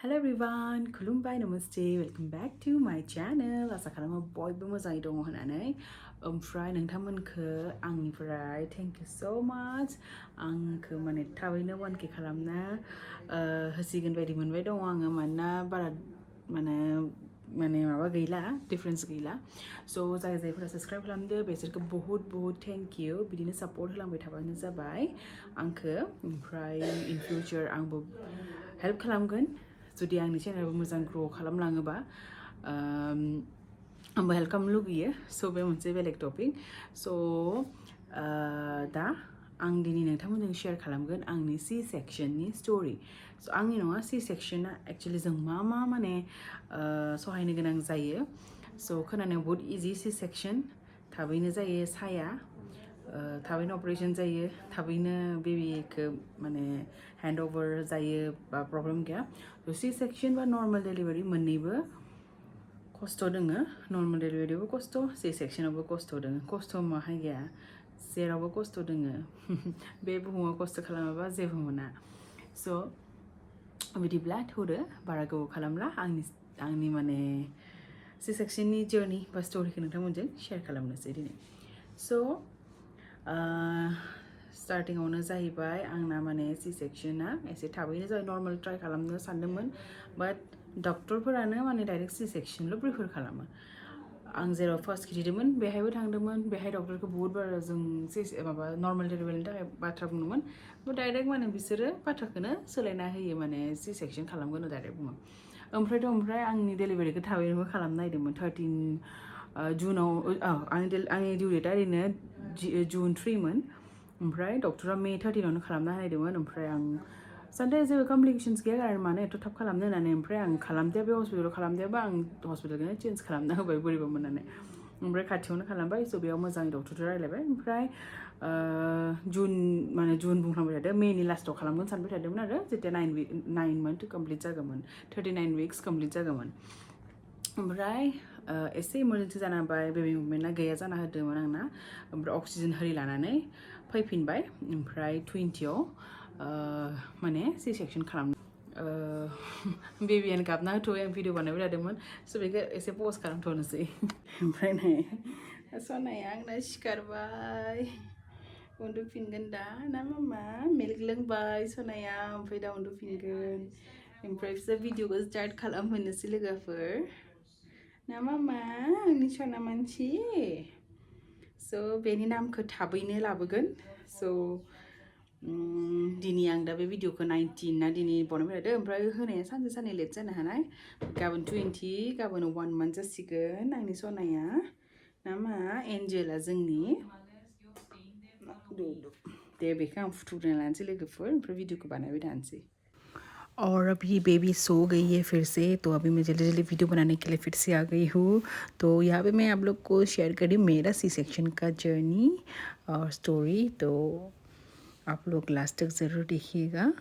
Hello everyone, खुलुमबाय नमस्ते, welcome back to my channel. आसा खालामो बयबो मोजाङै दङ होननानै ओमफ्राय नोंथांमोनखो आंनिफ्राय thank you so much. आंखो माने थाबैनो 1K खालामना होसिगोन बायदि मोनबाय दङ आङो मानोना बारा माने माबा गैला डिफरेंस गैला सो जायफोरा सब्सक्राइब खालामदो बेसोरखो बहुत थैंक यू बिदिनो सपोर्ट होलांबाय थाबानो जाबाय आंखो ओमफ्राय इन फ्यूचर आंबो हेल्प खालामगोन जुदि आंनि चेनेलबो मोजां ग्रो खालामलाङोबा आंबो हेल्प खालामनो लुगैयो सो बे मोनसे बेलेग टपिक सो दा आं दिनै नोंथांमोनजों शेयार खालामगोन आंनि सी सेक्शननि स्टोरी सो आंनि नङा सी सेक्शना एक्चुअली जों मा माने सहायनो गोनां जायो सो खोनानायाव बहुत इजि सी सेक्शन थाबैनो जायो साया थाबैनो अपारेशन जायो थाबैनो बेबिखौ माने हैंड ओवर जायो बा प्रब्लेम गैया तो सी सेक्शन बा नॉर्मल डिलीवरी मोन्नैबो खस्थ' दोङो नर्माल डिलिभारियावबो खस्थ' सी सेक्शनावबो खस्थ' दोङो खस्थ' माहाय गैया जेरावबो खस्थ' दोङो बे बुहुमाव खस्थ' खालामाबा जेबो मोना स' बिदिब्ला थौदो बारा गोबाव खालामला आंनि माने सी सेक्शननि जर्नी बा स्ट'रिखौ नोंथांमोनजों शेयार खालामनोसै दिनै स' स्टार्टिंआवनो जाहैबाय आंना माने सी सेक्शना एसे थाबैनो जाबाय नर्माल ट्राइ खालामनो सानदोंमोन बाट डक्टरफोरानो माने डाइरेक्ट सी सेक्शनल' प्रिफार खालामो आं जेराव फार्स्ट खिथिदोंमोन बेहायबो थांदोंमोन बेहाय डक्टरखौ बहुत बार जों माबा नर्माल डिलिभारिनि थाखाय बाथ्रा बुंदोंमोन बाट डाइरेक्ट माने बिसोरो बाथ्राखौनो सोलायना होयो माने सी सेक्शन खालामगोन डाइरेक्ट बुङो ओमफ्राय आंनि डिलिभारिखौ थाबैनो खालामनो नागिरदोंमोन 13 जुनाव आंनि डिउ डेटआ ओरैनो जुन 3मोन ओमफ्राय डक्टरा मे 13आवनो खालामना होनायदोंमोन ओमफ्राय आं सानदे जेबो कमप्लिकेशन्स गैया आरो मानो एथ' थाब खालामनो होननानै ओमफ्राय आं खालामदिया बे हस्पिटालाव खालामदियाबा आं हस्पिटालखौनो चेन्ज खालामना होबाय बोरैबा मोननानै ओमफ्राय खाथियावनो खालामबाय स' बेयाव मोजाङै डक्टरजों रायलायबाय ओमफ्राय जुन बुंफ्लांबाय थादों मेनि लास्टआव खालामगोन सानबाय थादोंमोन आरो जेथिया 9 मान्थ कमप्लिट जागौमोन 39 विक्स कमप्लिट जागौमोन ओमफ्राय एसे इमारजेन्सि जाना होबाय बेबी मुभमेन्टआ गैया जाना होदोंमोन आंना ओमफ्राय अक्सिजेन होरि लानानै फैफिनबाय ओमफ्राय 20आव माने सी सेक्शन खालामनो बेबियानो गाबना होथ'बाय आं भिडिअ बानायबाय थादोंमोन स' बेखौ एसे पज खालामथ'नोसै ओमफ्राय नै सनाया आंना सिखारबाय उन्दुफिनगोन दा ना मामा मिल्क लोंबाय सनाया ओमफ्राय दा उन्दुफिनगोन ओमफ्राय बिसोर भिडिअखौ स्टार्ट खालामहोनोसै लोगोफोर ना मामा आंनि सना मानसि स' बेनि नामखौ थाबैनो लाबोगोन स' दिनै आं दा बे भिडिअखौ 19 ना दिनै बनायबाय थादों ओमफ्राय होनाया सानसे लेट जानो हानाय गाबोन 20 गाबोन 1 मान्थ जासिगोन आंनि सनाया ना मा एन्जेला जोंनि दे बेखौ आं फुथुग्रोना लानोसै लोगोफोर ओमफ्राय भिडिअखौ बानायबाय थानोसै और अभी बेबी सो गई है फिर से तो अभी मैं जल्दी जल्दी वीडियो बनाने के लिए फिर से आ गई हूँ तो यहाँ पे मैं आप लोग को शेयर करी मेरा सी सेक्शन का जर्नी और स्टोरी तो आप लोग लास्ट तक ज़रूर देखिएगा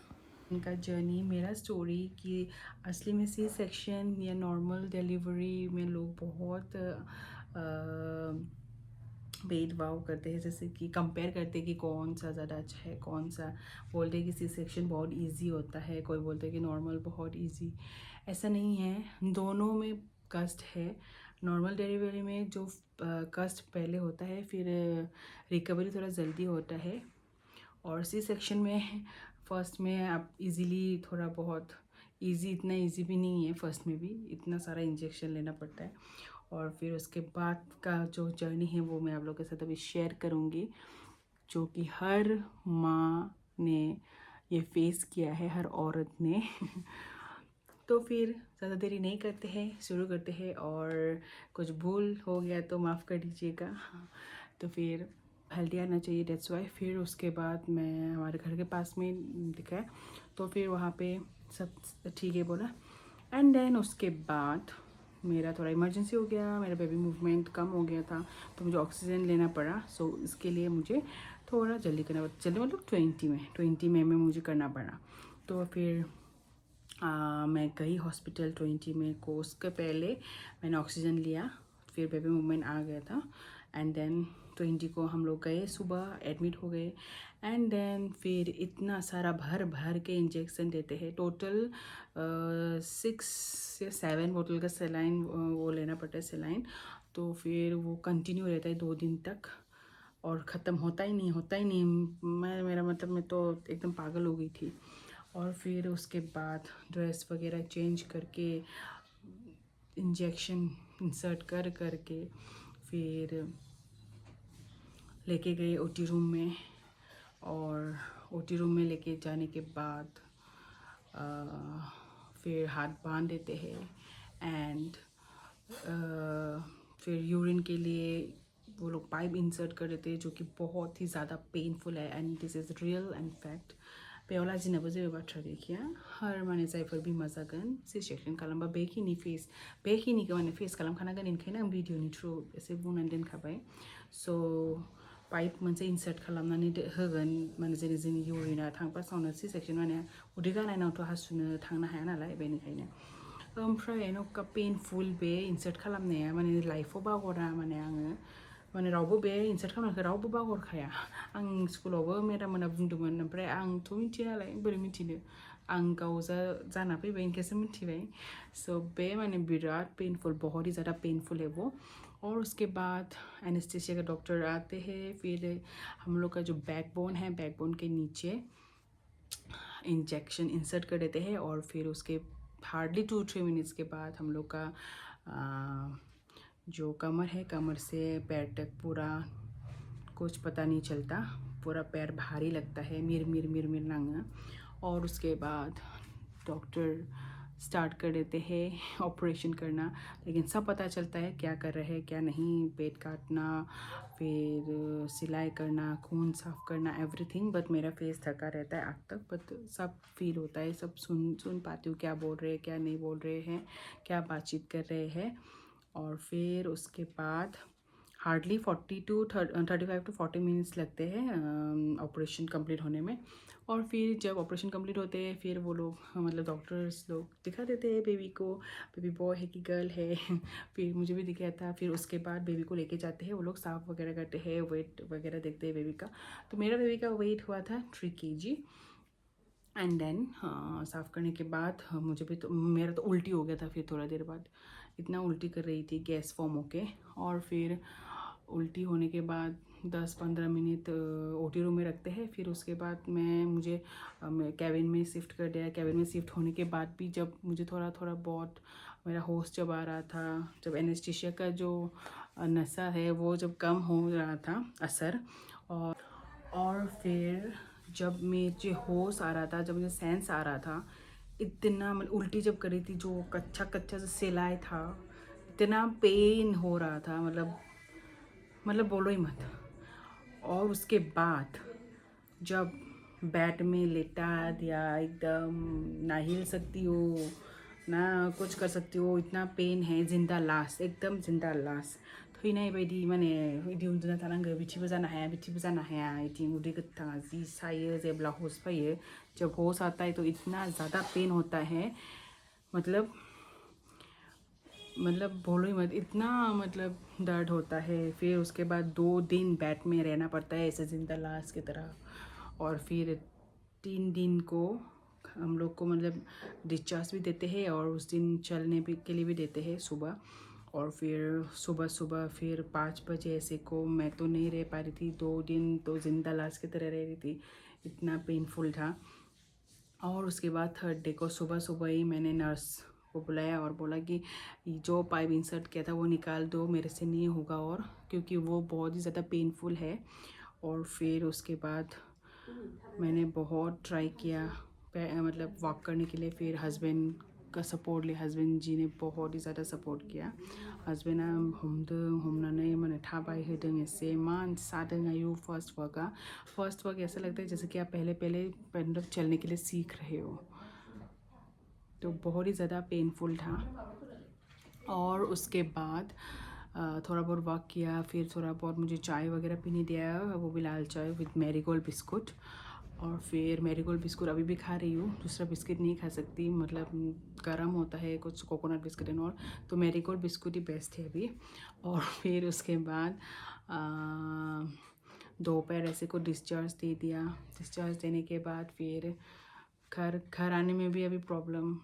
इनका जर्नी मेरा स्टोरी कि असली में सी सेक्शन या नॉर्मल डिलीवरी में लोग बहुत भेदभाव करते हैं जैसे कि कंपेयर करते हैं कि कौन सा ज़्यादा अच्छा है कौन सा बोलते हैं कि सी सेक्शन बहुत इजी होता है कोई बोलते हैं कि नॉर्मल बहुत इजी ऐसा नहीं है दोनों में कष्ट है नॉर्मल डिलीवरी में जो कष्ट पहले होता है फिर रिकवरी थोड़ा जल्दी होता है और सी सेक्शन में फर्स्ट में आप इजीली थोड़ा बहुत इजी इतना इजी भी नहीं है फर्स्ट में भी इतना सारा इंजेक्शन लेना पड़ता है और फिर उसके बाद का जो जर्नी है वो मैं आप लोगों के साथ अभी शेयर करूँगी जो कि हर माँ ने ये फेस किया है हर औरत ने तो फिर ज़्यादा देरी नहीं करते हैं शुरू करते हैं और कुछ भूल हो गया तो माफ़ कर दीजिएगा तो फिर हेल्दी आना चाहिए डेट्स वाई फिर उसके बाद मैं हमारे घर के पास में दिखाया तो फिर वहाँ पे सब ठीक है बोला एंड देन उसके बाद मेरा थोड़ा इमरजेंसी हो गया मेरा बेबी मूवमेंट कम हो गया था तो मुझे ऑक्सीजन लेना पड़ा सो इसके लिए मुझे थोड़ा जल्दी करना पड़ा जल्दी मतलब 20 में मुझे करना पड़ा तो फिर मैं गई हॉस्पिटल 20 में को उसके पहले मैंने ऑक्सीजन लिया फिर बेबी मूवमेंट आ गया था एंड देन 20 को हम लोग गए, सुबह एडमिट हो गए। एंड देन फिर इतना सारा भर भर के इंजेक्शन देते हैं, टोटल 6 या 7 बोतल का सेलाइन वो लेना पड़ता है सेलाइन। तो फिर वो कंटिन्यू रहता है 2 दिन तक और ख़त्म होता ही नहीं। मेरा मतलब मैं तो एकदम पागल हो गई थी। और फिर उसके बाद ड्रेस वगैरह चेंज करके इंजेक्शन इंसर्ट करके फिर लेके गए ओटी रूम में। और ओटी रूम में लेके जाने के बाद फिर हाथ बांध देते हैं एंड फिर यूरिन के लिए वो लोग पाइप इंसर्ट कर देते हैं, जो कि बहुत ही ज़्यादा पेनफुल है and this is real and fact. बेयावलाजिनाबो जेबो बाथ्रा गैखाया, हर माने जायफोर बिमा जागोन सि सेक्सन खालामबा बेखिनिखौ माने फेस खालामखानांगोन, ओंखायनो आं भिडिअनि थ्रु एसे बुंनानै दोनखाबाय। सो पाइप मोनसे इंसर्ट खालामनानै होगोन, माने जेरै जोंनि इउरिना फार्स्टआवनो सि सेक्सन माने उदै गानायनावथ' हासुनो थांनो हाया नालाय, बेनिखायनो ओमफ्राय नका पेनफुल बे इंसर्ट खालामनाया माने लाइफआव बावगारा। माने आङो माने रावबो बे इंसर्ट खालामनायखौ रावबो बावगारखाया। आं स्कुलावबो मेडाममोना बुंदोंमोन, ओमफ्राय आंथ' मिथिया नालाय बोरै मिथिनो, आं गाव जाना फैबाय इनकेसो मिथिबाय। सो बे माने बिराद पेनफुल, बहुत ही ज़्यादा पेनफुल है वो। और उसके बाद एनेस्थीसिया का डॉक्टर आते हैं, फिर हम लोग का जो बैकबोन है, बैकबोन के नीचे इंजेक्शन इंसर्ट कर देते हैं। और फिर उसके हार्डली 2-3 मिनट्स के बाद हम लोग का जो कमर है, कमर से पैर तक पूरा कुछ पता नहीं चलता, पूरा पैर भारी लगता है, मिर नांगा। और उसके बाद डॉक्टर स्टार्ट कर देते हैं ऑपरेशन करना, लेकिन सब पता चलता है क्या कर रहे हैं क्या नहीं, पेट काटना, फिर सिलाई करना, खून साफ करना, एवरीथिंग। बट मेरा फेस थका रहता है आग तक, बट सब फील होता है, सब सुन पाती हूँ क्या बोल रहे हैं क्या नहीं बोल रहे हैं, क्या बातचीत कर रहे हैं। और फिर उसके बाद हार्डली 35 to 40 मिनट्स लगते हैं ऑपरेशन कंप्लीट होने में। और फिर जब ऑपरेशन कंप्लीट होते हैं, फिर वो लोग मतलब डॉक्टर्स लोग दिखा देते हैं बेबी को, बेबी बॉय है कि गर्ल है। फिर मुझे भी दिखाया था। फिर उसके बाद बेबी को लेके जाते हैं वो लोग, साफ वगैरह करते हैं, वेट वगैरह देखते हैं बेबी का। तो मेरा बेबी का वेट हुआ था 3 kg। एंड देन साफ़ करने के बाद मुझे भी तो मेरा तो उल्टी हो गया था। फिर थोड़ा देर बाद इतना उल्टी कर रही थी गैस फॉर्म होके। और फिर उल्टी होने के बाद 10-15 मिनट ओटी रूम में रखते हैं। फिर उसके बाद मुझे कैबिन में शिफ्ट कर दिया। कैबिन में शिफ्ट होने के बाद भी जब मुझे थोड़ा बहुत मेरा होश जब आ रहा था, जब एनेस्थीसिया का जो नशा है वो जब कम हो रहा था असर, और फिर जब मुझे होश आ रहा था, जब मुझे सेंस आ रहा था, इतना मतलब उल्टी जब करी थी, जो कच्चा जो सिलाई था, इतना पेन हो रहा था, मतलब बोलो ही मत। और उसके बाद जब बेड में लेटा दिया, एकदम ना हिल सकती हो ना कुछ कर सकती हो, इतना पेन है, जिंदा लाश, एकदम जिंदा लाश थैनाय बायदि। माने इदि उन्दुना थानांगो, बिथिबो जानो हाया बिथिबो जानो हाया, इदि उदै गोथाङा जि सायो जेब्ला होश फैयो। जब होश आता है तो इतना ज़्यादा पेन होता है, मतलब बोलो ही मत, इतना मतलब दर्द होता है। फिर उसके बाद 2 दिन बेड में रहना पड़ता है ऐसे जिंदा लाश की तरह। और फिर 3 दिन को हम लोग को मतलब डिस्चार्ज भी देते हैं, और उस दिन चलने भी के लिए भी देते हैं सुबह। और फिर सुबह फिर 5 बजे ऐसे को मैं तो नहीं रह पा रही थी, 2 दिन तो जिंदा लाश की तरह रह रही थी, इतना पेनफुल था। और उसके बाद 3rd डे को सुबह ही मैंने नर्स को बुलाया और बोला कि जो पाइप इंसर्ट किया था वो निकाल दो, मेरे से नहीं होगा, और क्योंकि वो बहुत ही ज़्यादा पेनफुल है। और फिर उसके बाद मैंने बहुत ट्राई किया मतलब वॉक करने के लिए। फिर हस्बैंड का सपोर्ट लिया, हस्बैंड जी ने बहुत ही ज़्यादा सपोर्ट किया। हस्बैंडा हमनानै मैंने थाबाय होदों एसे, मान सादों आयु फर्स्ट वर्क ऐसा लगता है जैसे कि आप पहले मतलब चलने के लिए सीख रहे हो, तो बहुत ही ज़्यादा पेनफुल था। और उसके बाद थोड़ा बहुत वॉक किया, फिर थोड़ा बहुत मुझे चाय वगैरह पीने दिया, वो भी लाल चाय विद मैरीगोल्ड बिस्कुट। और फिर मैरीगोल्ड बिस्कुट अभी भी खा रही हूँ, दूसरा बिस्किट नहीं खा सकती, मतलब गर्म होता है कुछ कोकोनट बिस्किट एंड और, तो मैरीगोल्ड बिस्कुट ही बेस्ट है अभी। और फिर उसके बाद दोपहर ऐसे को डिस्चार्ज दे दिया। डिस्चार्ज देने के बाद फिर घर आने में भी अभी प्रॉब्लम,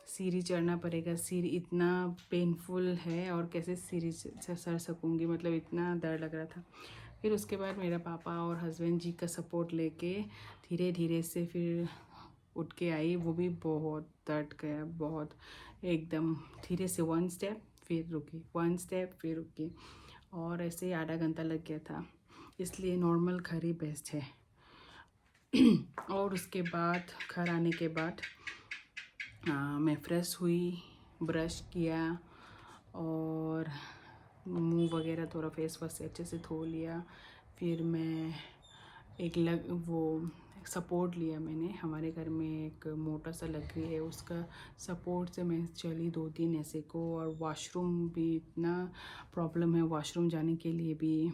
सीढ़ी चढ़ना पड़ेगा, सीढ़ी इतना पेनफुल है और कैसे सीढ़ी से चढ़ सकूँगी, मतलब इतना डर लग रहा था। फिर उसके बाद मेरा पापा और हस्बैंड जी का सपोर्ट लेके धीरे धीरे से फिर उठ के आई। वो भी बहुत दर्द गया, बहुत एकदम धीरे से, वन स्टेप फिर रुकी, वन स्टेप फिर रुकी, और ऐसे ही आधा घंटा लग गया था। इसलिए नॉर्मल घर ही बेस्ट है। और उसके बाद घर आने के बाद मैं फ्रेश हुई, ब्रश किया और मुंह वगैरह थोड़ा फेस वॉश से अच्छे से धो लिया। फिर मैं वो सपोर्ट लिया मैंने, हमारे घर में एक मोटा सा लकड़ी है, उसका सपोर्ट से मैं चली 2-3 ऐसे को। और वॉशरूम भी इतना प्रॉब्लम है वॉशरूम जाने के लिए भी,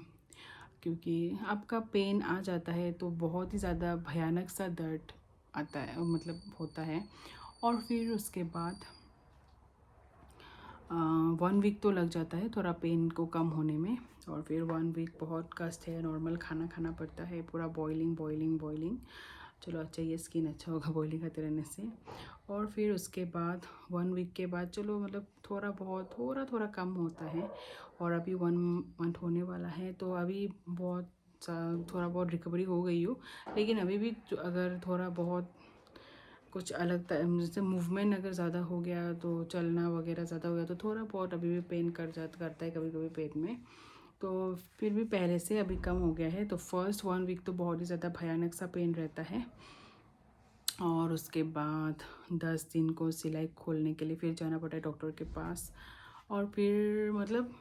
क्योंकि आपका पेन आ जाता है तो बहुत ही ज़्यादा भयानक सा दर्द आता है, मतलब होता है। और फिर उसके बाद 1 वीक तो लग जाता है थोड़ा पेन को कम होने में। और फिर 1 वीक बहुत कष्ट है, नॉर्मल खाना खाना पड़ता है, पूरा बॉइलिंग बॉइलिंग बॉइलिंग। चलो अच्छा, ये स्किन अच्छा होगा बॉइलिंग खाते रहने से। और फिर उसके बाद 1 वीक के बाद चलो मतलब थोड़ा कम होता है। और अभी 1 मंथ होने वाला है, तो अभी थोड़ा बहुत रिकवरी हो गई हूँ। लेकिन अभी भी अगर थोड़ा बहुत कुछ अलग जैसे मूवमेंट अगर ज़्यादा हो गया, तो चलना वगैरह ज़्यादा हो गया, तो थोड़ा बहुत अभी भी पेन करता है कभी कभी पेट में। तो फिर भी पहले से अभी कम हो गया है। तो फर्स्ट 1 वीक तो बहुत ही ज़्यादा भयानक सा पेन रहता है। और उसके बाद 10 दिन को सिलाई खोलने के लिए फिर जाना पड़ा है डॉक्टर के पास। और फिर मतलब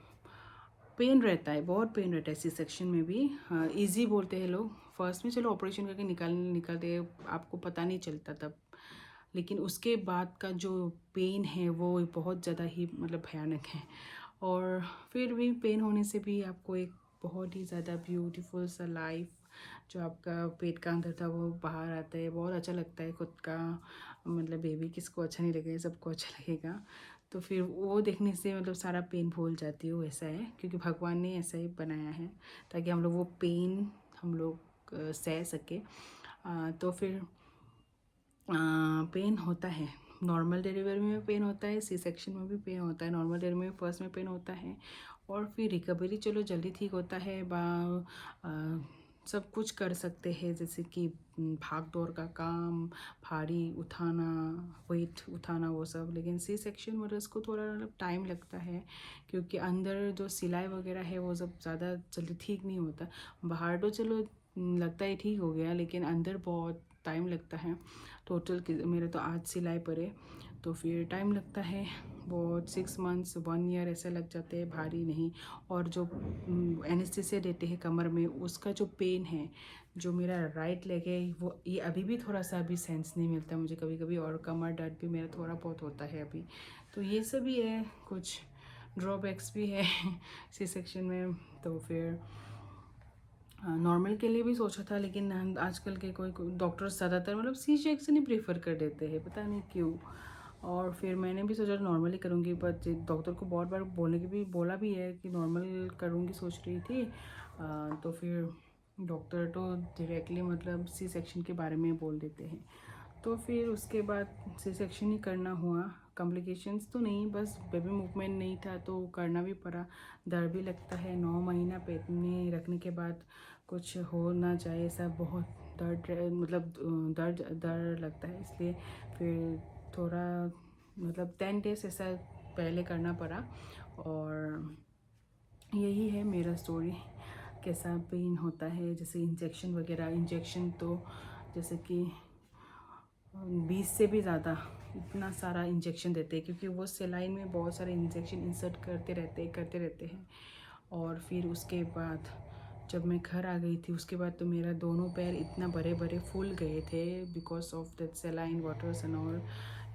पेन रहता है, बहुत पेन रहता है सी सेक्शन में भी। इजी बोलते हैं लोग, फर्स्ट में चलो ऑपरेशन करके निकालते आपको पता नहीं चलता तब, लेकिन उसके बाद का जो पेन है वो बहुत ज़्यादा ही मतलब भयानक है। और फिर भी पेन होने से भी आपको एक बहुत ही ज़्यादा ब्यूटीफुल सा लाइफ, जो आपका पेट का अंदर था वो बाहर आता है, बहुत अच्छा लगता है खुद का। मतलब बेबी किसको अच्छा नहीं लगेगा, सबको अच्छा लगेगा। तो फिर वो देखने से मतलब सारा पेन भूल जाती हूँ, ऐसा है, क्योंकि भगवान ने ऐसा ही बनाया है ताकि हम लोग वो पेन हम लोग सह सके। तो फिर पेन होता है, नॉर्मल डिलीवरी में पेन होता है, सी सेक्शन में भी पेन होता है। नॉर्मल डिलीवरी में फर्स्ट में पेन होता है, और फिर रिकवरी चलो जल्दी ठीक होता है। सब कुछ कर सकते हैं, जैसे कि भाग दौड़ का काम, भारी उठाना, वेट उठाना, वो सब। लेकिन सी सेक्शन मरीज़ को थोड़ा मतलब टाइम लगता है, क्योंकि अंदर जो सिलाई वगैरह है वो सब ज़्यादा जल्दी ठीक नहीं होता। बाहर तो चलो लगता है ठीक हो गया, लेकिन अंदर बहुत टाइम लगता है। टोटल मेरे तो 8 सिलाई पड़े, तो फिर टाइम लगता है बहुत, 6 मंथ्स 1 ईयर ऐसे लग जाते हैं, भारी नहीं। और जो एनेस्थीसिया देते हैं कमर में, उसका जो पेन है, जो मेरा राइट लेग है, वो ये अभी भी थोड़ा सा अभी सेंस नहीं मिलता मुझे कभी कभी, और कमर दर्द भी मेरा थोड़ा बहुत होता है अभी। तो ये सब ही है, कुछ ड्रॉबैक्स भी है सी सेक्शन में। तो फिर नॉर्मल के लिए भी सोचा था, लेकिन आजकल के कोई डॉक्टर्स ज़्यादातर मतलब सी सेक्शन ही प्रीफर कर देते हैं, पता नहीं क्यों। और फिर मैंने भी सोचा नॉर्मल ही करूँगी, बट डॉक्टर को बहुत बार बोला भी है कि नॉर्मल करूँगी सोच रही थी। तो फिर डॉक्टर तो डायरेक्टली मतलब सी सेक्शन के बारे में बोल देते हैं। तो फिर उसके बाद सी सेक्शन ही करना हुआ। कॉम्प्लिकेशंस तो नहीं, बस बेबी मूवमेंट नहीं था तो करना भी पड़ा। दर्द भी लगता है, 9 महीना पेट में रखने के बाद कुछ हो ना जाए ऐसा, बहुत मतलब दर्द लगता है, इसलिए फिर थोड़ा मतलब 10 डेज ऐसा पहले करना पड़ा। और यही है मेरा स्टोरी, कैसा पेन होता है। जैसे इंजेक्शन तो जैसे कि 20 से भी ज़्यादा इतना सारा इंजेक्शन देते हैं, क्योंकि वो सेलाइन में बहुत सारे इंजेक्शन इंसर्ट करते रहते हैं। और फिर उसके बाद जब मैं घर आ गई थी, उसके बाद तो मेरा दोनों पैर इतना बड़े बड़े फूल गए थे, because of that सेलाइन waters and all,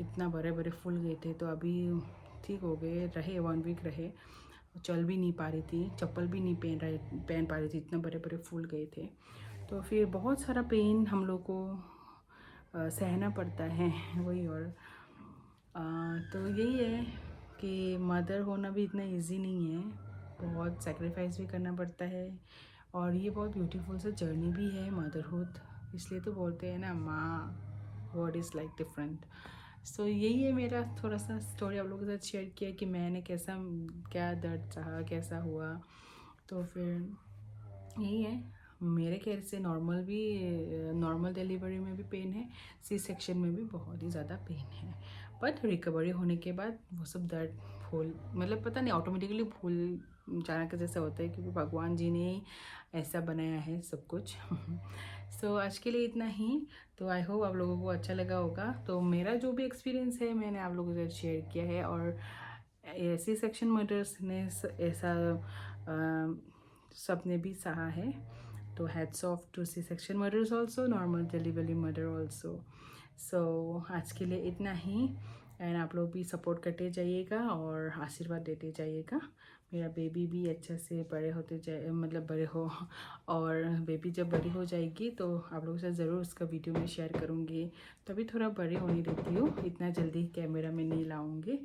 इतना बड़े बड़े फूल गए थे। तो अभी ठीक हो गए, रहे 1 वीक रहे, चल भी नहीं पा रही थी, चप्पल भी नहीं पहन पा रही थी, इतना बड़े बड़े फूल गए थे। तो फिर बहुत सारा पेन हम लोग को सहना पड़ता है वही। और तो यही है कि मदर होना भी इतना इजी नहीं है, बहुत सेक्रीफाइस भी करना पड़ता है। और ये बहुत ब्यूटीफुल सा जर्नी भी है मदरहुड, इसलिए तो बोलते हैं ना माँ वर्ड इज़ लाइक डिफरेंट। सो यही है मेरा थोड़ा सा स्टोरी आप लोगों के साथ शेयर किया कि मैंने कैसा क्या दर्द सहा, कैसा हुआ। तो फिर यही है, मेरे ख्याल से नॉर्मल डिलीवरी में भी पेन है, सी सेक्शन में भी बहुत ही ज़्यादा पेन है। बट रिकवरी होने के बाद वो सब दर्द भूल, मतलब पता नहीं ऑटोमेटिकली भूल जाना के जैसा होता है, क्योंकि भगवान जी ने ऐसा बनाया है सब कुछ। सो आज के लिए इतना ही। तो आई होप आप लोगों को अच्छा लगा होगा। तो मेरा जो भी एक्सपीरियंस है मैंने आप लोगों के साथ शेयर किया है। और सी सेक्शन मदर्स ने ऐसा सबने भी सहा है, तो hats off to C section mothers also, normal delivery mother also. So आज के लिए इतना ही। एंड आप लोग भी सपोर्ट करते जाइएगा और आशीर्वाद देते जाइएगा। मेरा बेबी भी अच्छे से बड़े होते जाए, मतलब बड़े हो। और बेबी जब बड़ी हो जाएगी तो आप लोगों से ज़रूर उसका वीडियो में शेयर करूँगी। तभी थोड़ा बड़ी होने देती हूँ, इतना जल्दी कैमरा में नहीं लाऊँगी,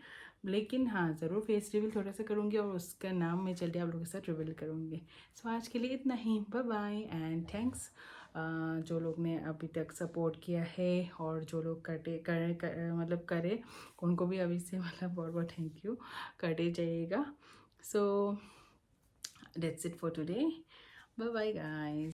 लेकिन हाँ ज़रूर फेस रिवील थोड़ा सा करूँगी और उसका नाम मैं जल्दी आप लोगों के साथ रिवील करूँगी। सो आज के लिए इतना ही। बाय बाय एंड थैंक्स जो लोग ने अभी तक सपोर्ट किया है, और जो लोग मतलब करे उनको भी अभी से मतलब बहुत बहुत थैंक यू करते जाइएगा। So that's it for today. Bye bye guys.